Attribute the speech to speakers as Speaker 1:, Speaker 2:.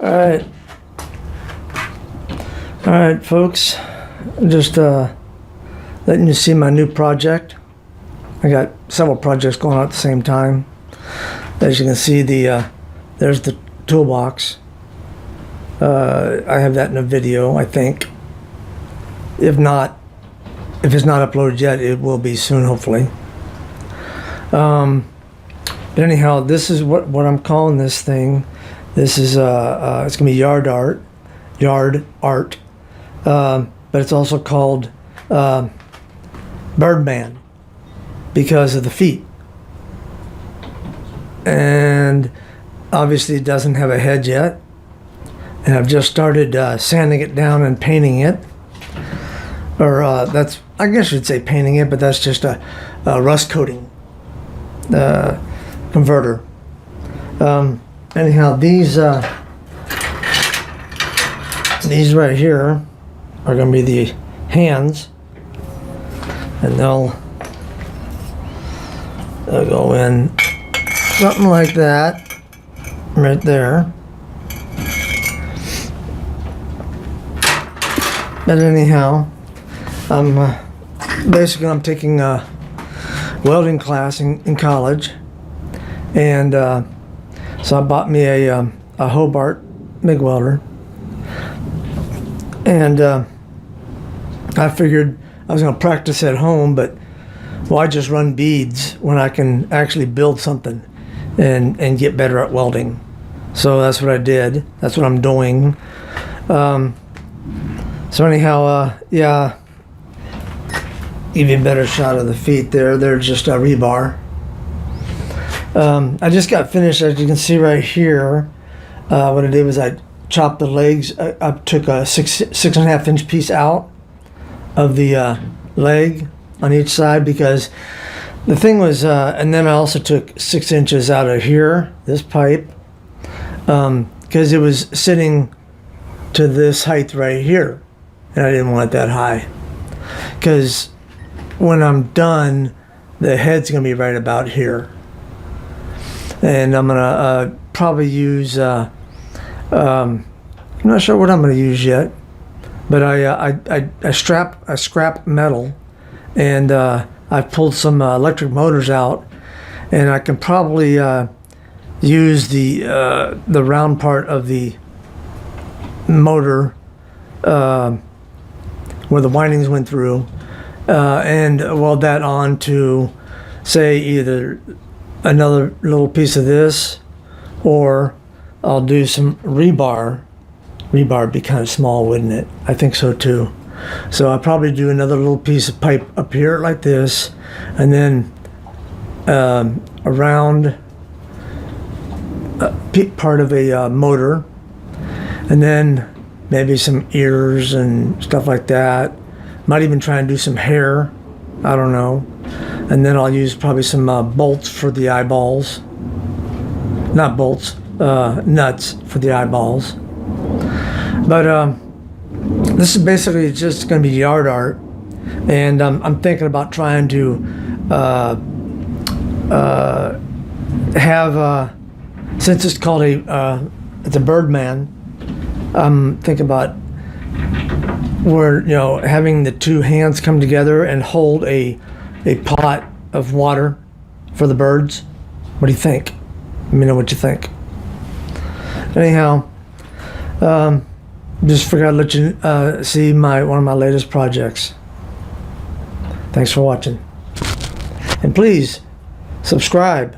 Speaker 1: Alright. Alright, folks. Just letting you see my new project. I got several projects going on at the same time. As you can see, there's the toolbox. I have that in a video, I think. If it's not uploaded yet, it will be soon, hopefully. But anyhow, this is what I'm calling this thing. This is it's gonna be yard art, but it's also called Birdman because of the feet. And obviously it doesn't have a head yet. And I've just started sanding it down and painting it. Or that's, I guess you'd say painting it, but that's just a rust coating converter. Anyhow, these right here are going to be the hands, and they'll go in something like that right there. But anyhow, I'm taking a welding class in college, and so I bought me a Hobart MIG welder, and I figured I was going to practice at home, but why just run beads when I can actually build something and get better at welding? So that's what I did. That's what I'm doing. So anyhow, yeah, give you a better shot of the feet there. They're just a rebar. I just got finished, as you can see right here. What I did was I chopped the legs. I took a 6.5 inch piece out of the leg on each side, because the thing was, and then I also took 6 inches out of here, this pipe, because it was sitting to this height right here. And I didn't want it that high, because when I'm done, the head's going to be right about here. And I'm going to probably use, I'm not sure what I'm going to use yet, but I scrap metal, and I pulled some electric motors out, and I can probably use the round part of the motor where the windings went through, and weld that on to, say, either another little piece of this, or I'll do some rebar. Rebar would be kind of small, wouldn't it? I think so too. So I'll probably do another little piece of pipe up here like this, and then around part of a motor, and then maybe some ears and stuff like that. Might even try and do some hair. I don't know. And then I'll use probably some bolts for the eyeballs. Not bolts, nuts for the eyeballs. But this is basically just going to be yard art. And I'm thinking about trying to have, since it's called it's a Birdman, I'm thinking about where, having the two hands come together and hold a pot of water for the birds. What do you think? Let me know what you think. Anyhow, just forgot to let you see one of my latest projects. Thanks for watching. And please subscribe.